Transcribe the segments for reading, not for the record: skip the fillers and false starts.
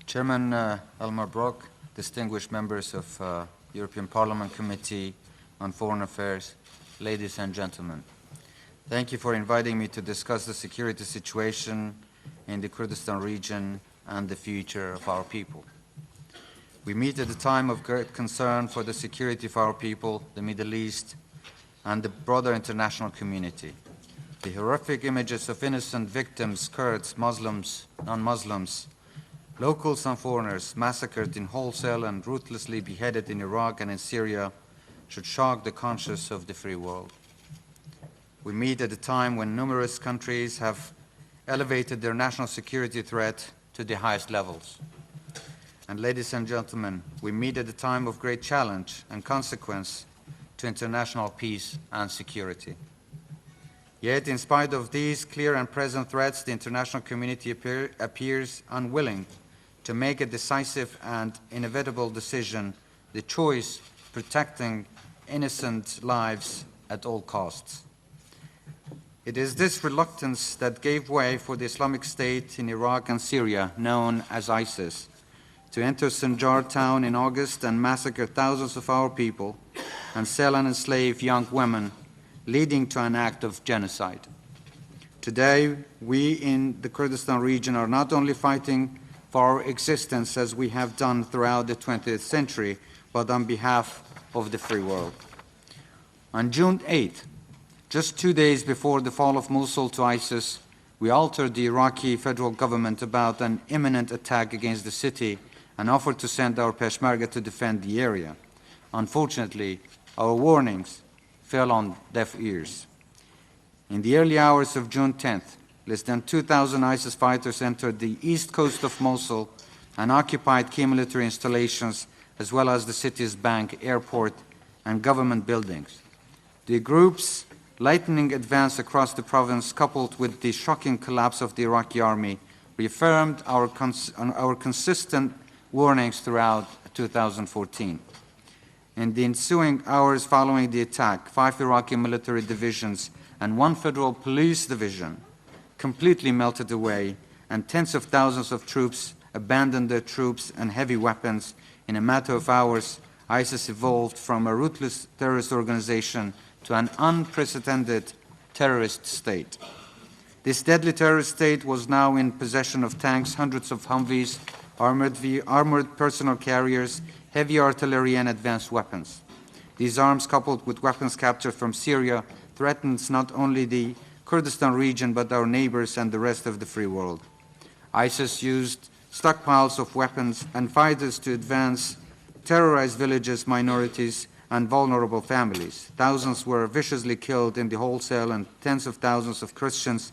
Chairman Elmar Brok, distinguished members of European Parliament Committee on Foreign Affairs, ladies and gentlemen. Thank you for inviting me to discuss the security situation in the Kurdistan region and the future of our people. We meet at a time of great concern for the security of our people, the Middle East, and the broader international community. The horrific images of innocent victims, Kurds, Muslims, non-Muslims, locals and foreigners massacred in wholesale and ruthlessly beheaded in Iraq and in Syria should shock the conscience of the free world. We meet at a time when numerous countries have elevated their national security threat to the highest levels. And ladies and gentlemen, we meet at a time of great challenge and consequence to international peace and security. Yet, in spite of these clear and present threats, the international community appears unwilling to make a decisive and inevitable decision, the choice protecting innocent lives at all costs. It is this reluctance that gave way for the Islamic State in Iraq and Syria, known as ISIS, to enter Sinjar town in August and massacre thousands of our people and sell and enslave young women, leading to an act of genocide. Today, we in the Kurdistan region are not only fighting for our existence as we have done throughout the 20th century, but on behalf of the free world. On June 8th, just 2 days before the fall of Mosul to ISIS, we altered the Iraqi federal government about an imminent attack against the city and offered to send our Peshmerga to defend the area. Unfortunately, our warnings fell on deaf ears. In the early hours of June 10th, less than 2,000 ISIS fighters entered the east coast of Mosul and occupied key military installations, as well as the city's bank, airport, and government buildings. The group's lightning advance across the province, coupled with the shocking collapse of the Iraqi army, reaffirmed our consistent warnings throughout 2014. In the ensuing hours following the attack, 5 Iraqi military divisions and 1 federal police division completely melted away, and tens of thousands of troops abandoned their troops and heavy weapons. In a matter of hours, ISIS evolved from a ruthless terrorist organization to an unprecedented terrorist state. This deadly terrorist state was now in possession of tanks, hundreds of Humvees, armored personal carriers, heavy artillery, and advanced weapons. These arms, coupled with weapons captured from Syria, threatens not only the Kurdistan region, but our neighbors and the rest of the free world. ISIS used stockpiles of weapons and fighters to advance, terrorize villages, minorities, and vulnerable families. Thousands were viciously killed in the wholesale, and tens of thousands of Christians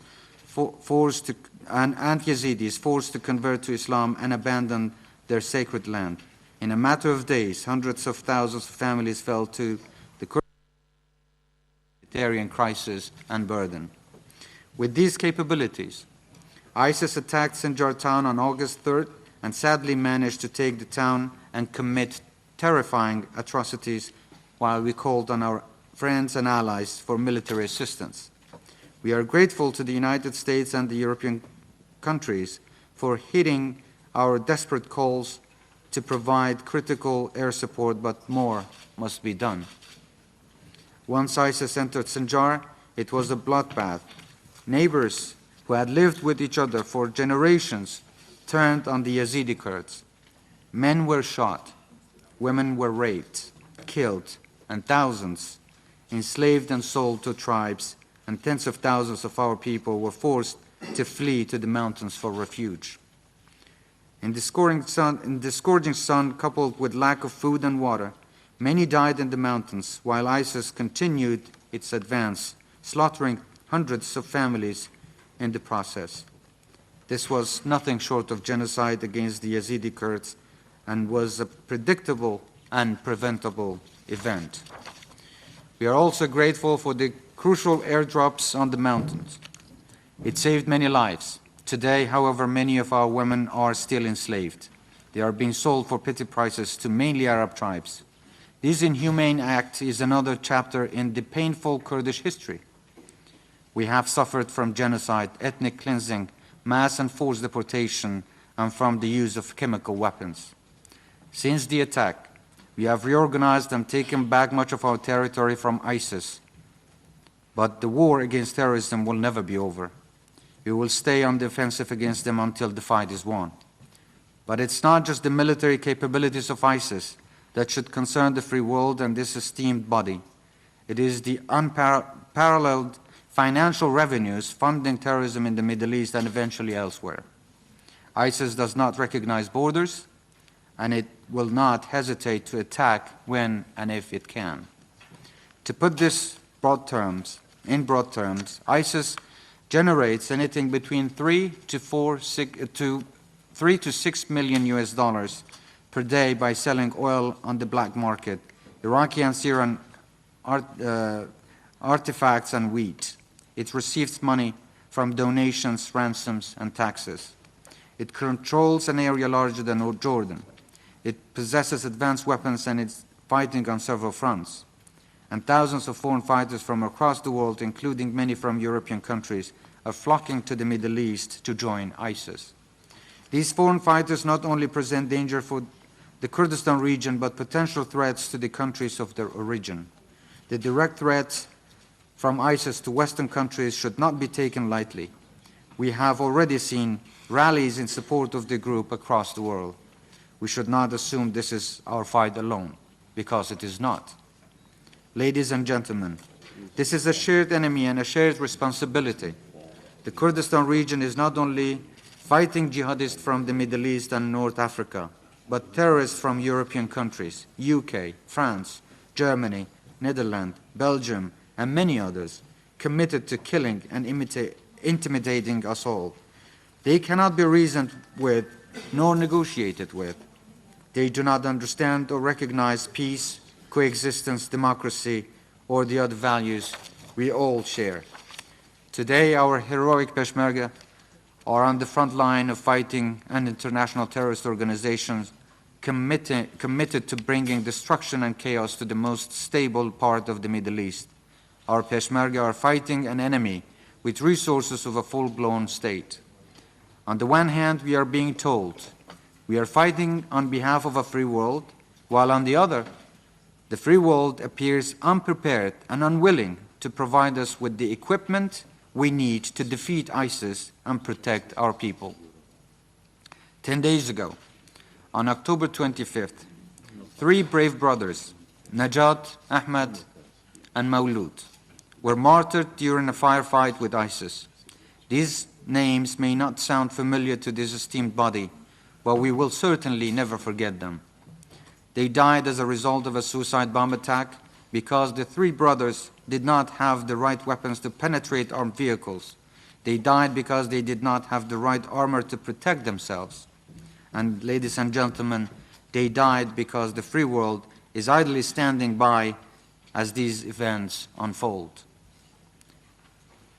and Yazidis forced to convert to Islam and abandon their sacred land. In a matter of days, hundreds of thousands of families fell to the humanitarian crisis and burden. With these capabilities, ISIS attacked Sinjar town on August 3rd and sadly managed to take the town and commit terrifying atrocities while we called on our friends and allies for military assistance. We are grateful to the United States and the European countries for heeding our desperate calls to provide critical air support, but more must be done. Once ISIS entered Sinjar, it was a bloodbath. Neighbors who had lived with each other for generations turned on the Yazidi Kurds. Men were shot, women were raped, killed, and thousands enslaved and sold to tribes, and tens of thousands of our people were forced to flee to the mountains for refuge. In the scorching sun, coupled with lack of food and water, many died in the mountains, while ISIS continued its advance, slaughtering hundreds of families in the process. This was nothing short of genocide against the Yazidi Kurds and was a predictable and preventable event. We are also grateful for the crucial airdrops on the mountains. It saved many lives. Today, however, many of our women are still enslaved. They are being sold for petty prices to mainly Arab tribes. This inhumane act is another chapter in the painful Kurdish history. We have suffered from genocide, ethnic cleansing, mass and forced deportation, and from the use of chemical weapons. Since the attack, we have reorganized and taken back much of our territory from ISIS. But the war against terrorism will never be over. We will stay on the offensive against them until the fight is won. But it's not just the military capabilities of ISIS that should concern the free world and this esteemed body. It is the unparalleled financial revenues funding terrorism in the Middle East and eventually elsewhere. ISIS does not recognize borders, and it will not hesitate to attack when and if it can. To put this in broad terms, ISIS generates anything between 3 to 6 million US dollars per day by selling oil on the black market, Iraqi and Syrian artifacts and wheat. It receives money from donations, ransoms, and taxes. It controls an area larger than Jordan. It possesses advanced weapons and is fighting on several fronts. And thousands of foreign fighters from across the world, including many from European countries, are flocking to the Middle East to join ISIS. These foreign fighters not only present danger for the Kurdistan region, but potential threats to the countries of their origin. The direct threats from ISIS to Western countries should not be taken lightly. We have already seen rallies in support of the group across the world. We should not assume this is our fight alone, because it is not. Ladies and gentlemen, this is a shared enemy and a shared responsibility. The Kurdistan region is not only fighting jihadists from the Middle East and North Africa, but terrorists from European countries, UK, France, Germany, Netherlands, Belgium, and many others, committed to killing and intimidating us all. They cannot be reasoned with nor negotiated with. They do not understand or recognize peace, coexistence, democracy, or the other values we all share. Today, our heroic Peshmerga are on the front line of fighting an international terrorist organization committed to bringing destruction and chaos to the most stable part of the Middle East. Our Peshmerga are fighting an enemy with resources of a full-blown state. On the one hand, we are being told we are fighting on behalf of a free world, while on the other, the free world appears unprepared and unwilling to provide us with the equipment we need to defeat ISIS and protect our people. 10 days ago, on October 25th, 3 brave brothers, Najat, Ahmad, and Maulud, were martyred during a firefight with ISIS. These names may not sound familiar to this esteemed body, but we will certainly never forget them. They died as a result of a suicide bomb attack because the 3 brothers did not have the right weapons to penetrate armed vehicles. They died because they did not have the right armor to protect themselves. And ladies and gentlemen, they died because the free world is idly standing by as these events unfold.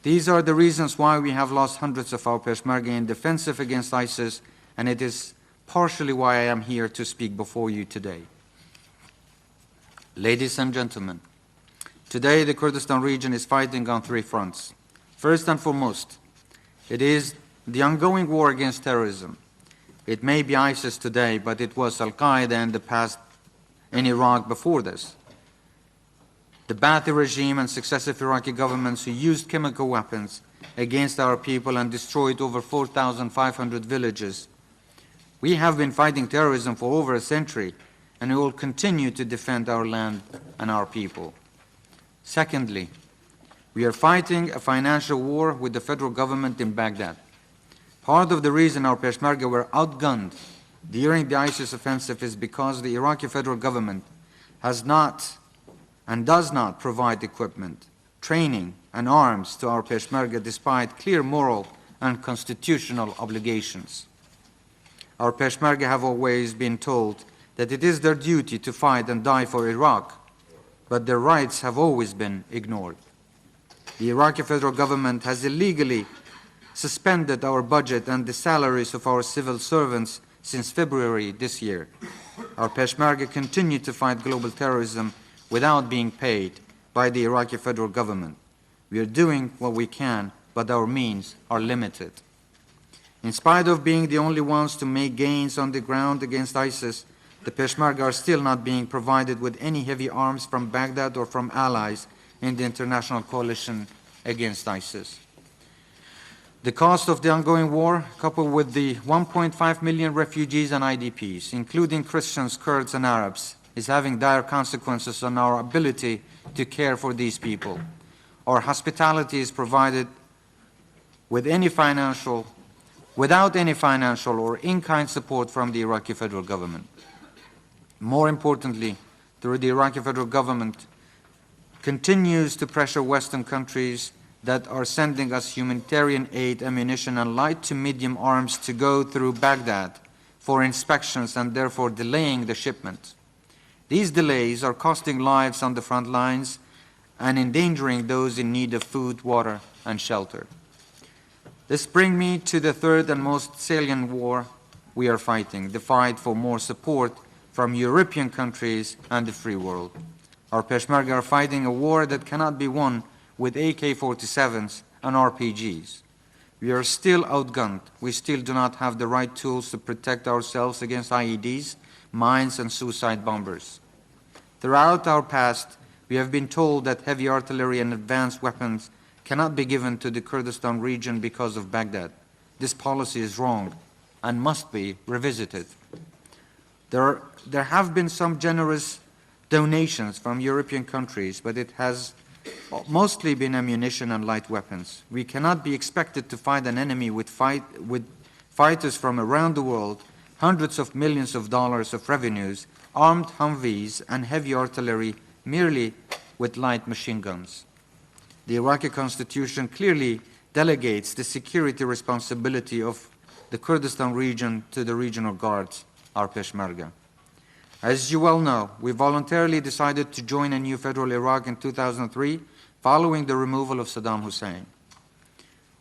These are the reasons why we have lost hundreds of our Peshmerga in defensive against ISIS, and it is partially why I am here to speak before you today. Ladies and gentlemen, today the Kurdistan region is fighting on 3 fronts. First and foremost, it is the ongoing war against terrorism. It may be ISIS today, but it was Al-Qaeda in the past in Iraq before this. The Ba'athi regime and successive Iraqi governments who used chemical weapons against our people and destroyed over 4,500 villages. We have been fighting terrorism for over a century, and we will continue to defend our land and our people. Secondly, we are fighting a financial war with the federal government in Baghdad. Part of the reason our Peshmerga were outgunned during the ISIS offensive is because the Iraqi federal government has not and does not provide equipment, training, and arms to our Peshmerga despite clear moral and constitutional obligations. Our Peshmerga have always been told that it is their duty to fight and die for Iraq, but their rights have always been ignored. The Iraqi federal government has illegally suspended our budget and the salaries of our civil servants since February this year. Our Peshmerga continue to fight global terrorism without being paid by the Iraqi federal government. We are doing what we can, but our means are limited. In spite of being the only ones to make gains on the ground against ISIS, the Peshmerga are still not being provided with any heavy arms from Baghdad or from allies in the international coalition against ISIS. The cost of the ongoing war, coupled with the 1.5 million refugees and IDPs, including Christians, Kurds, and Arabs, is having dire consequences on our ability to care for these people. Our hospitality is provided without any financial or in-kind support from the Iraqi federal government. More importantly, the Iraqi federal government continues to pressure Western countries that are sending us humanitarian aid, ammunition, and light to medium arms to go through Baghdad for inspections and therefore delaying the shipment. These delays are costing lives on the front lines and endangering those in need of food, water, and shelter. This brings me to the third and most salient war we are fighting, the fight for more support from European countries and the free world. Our Peshmerga are fighting a war that cannot be won with AK-47s and RPGs. We are still outgunned. We still do not have the right tools to protect ourselves against IEDs, mines, and suicide bombers. Throughout our past, we have been told that heavy artillery and advanced weapons cannot be given to the Kurdistan region because of Baghdad. This policy is wrong and must be revisited. There have been some generous donations from European countries, but it has mostly been ammunition and light weapons. We cannot be expected to fight an enemy with fighters from around the world, hundreds of millions of dollars of revenues, armed Humvees, and heavy artillery merely with light machine guns. The Iraqi constitution clearly delegates the security responsibility of the Kurdistan region to the regional guards, our Peshmerga. As you well know, we voluntarily decided to join a new federal Iraq in 2003 following the removal of Saddam Hussein.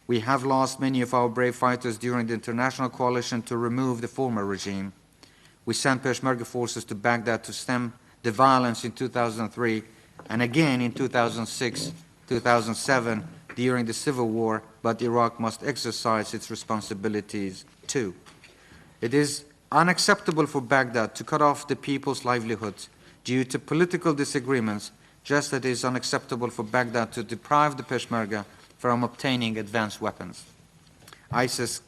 We have lost many of our brave fighters during the international coalition to remove the former regime. We sent Peshmerga forces to Baghdad to stem the violence in 2003 and again in 2006, 2007 during the civil war, but Iraq must exercise its responsibilities too. It is unacceptable for Baghdad to cut off the people's livelihoods due to political disagreements, just as it is unacceptable for Baghdad to deprive the Peshmerga from obtaining advanced weapons. ISIS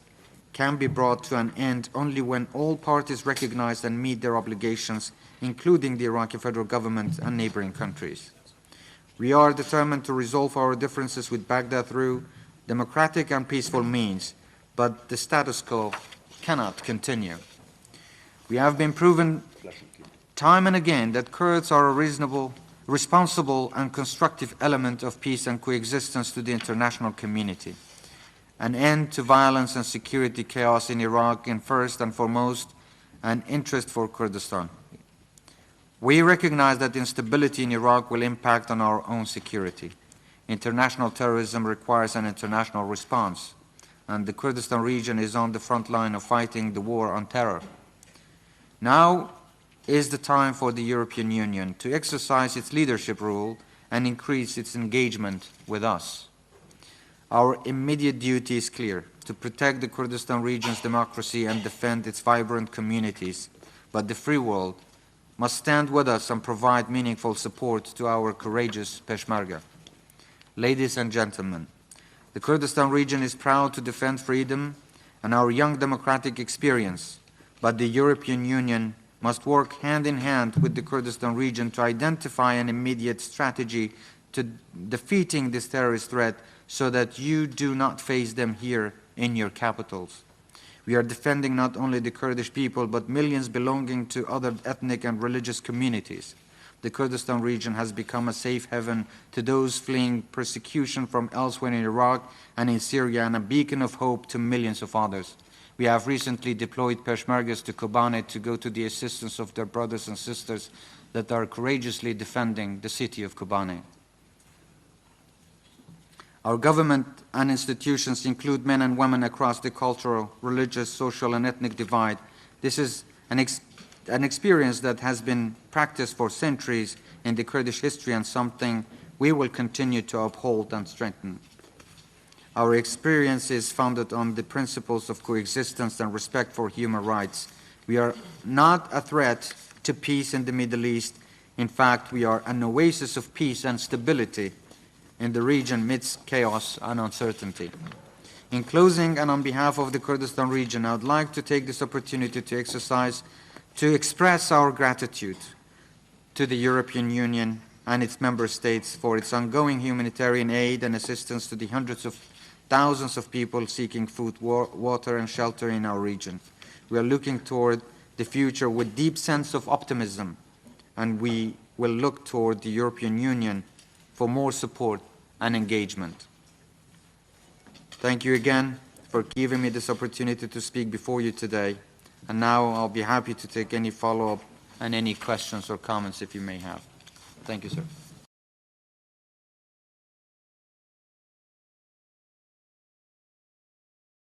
can be brought to an end only when all parties recognize and meet their obligations, including the Iraqi federal government and neighboring countries. We are determined to resolve our differences with Baghdad through democratic and peaceful means, but the status quo cannot continue. We have been proven time and again that Kurds are a reasonable, responsible, and constructive element of peace and coexistence to the international community. An end to violence and security chaos in Iraq is first and foremost an interest for Kurdistan. We recognize that instability in Iraq will impact on our own security. International terrorism requires an international response, and the Kurdistan region is on the front line of fighting the war on terror. Now is the time for the European Union to exercise its leadership role and increase its engagement with us. Our immediate duty is clear: to protect the Kurdistan region's democracy and defend its vibrant communities. But the free world must stand with us and provide meaningful support to our courageous Peshmerga. Ladies and gentlemen, the Kurdistan region is proud to defend freedom and our young democratic experience, but the European Union must work hand in hand with the Kurdistan region to identify an immediate strategy to defeating this terrorist threat so that you do not face them here in your capitals. We are defending not only the Kurdish people, but millions belonging to other ethnic and religious communities. The Kurdistan region has become a safe haven to those fleeing persecution from elsewhere in Iraq and in Syria, and a beacon of hope to millions of others. We have recently deployed Peshmergas to Kobane to go to the assistance of their brothers and sisters that are courageously defending the city of Kobane. Our government and institutions include men and women across the cultural, religious, social, and ethnic divide. This is an experience that has been practiced for centuries in the Kurdish history and something we will continue to uphold and strengthen. Our experience is founded on the principles of coexistence and respect for human rights. We are not a threat to peace in the Middle East. In fact, we are an oasis of peace and stability in the region amidst chaos and uncertainty. In closing, and on behalf of the Kurdistan region, I would like to take this opportunity to express our gratitude to the European Union and its member states for its ongoing humanitarian aid and assistance to the hundreds of thousands of people seeking food, water, and shelter in our region. We are looking toward the future with deep sense of optimism, and we will look toward the European Union for more support and engagement. Thank you again for giving me this opportunity to speak before you today. And now I'll be happy to take any follow-up and any questions or comments if you may have. Thank you, sir.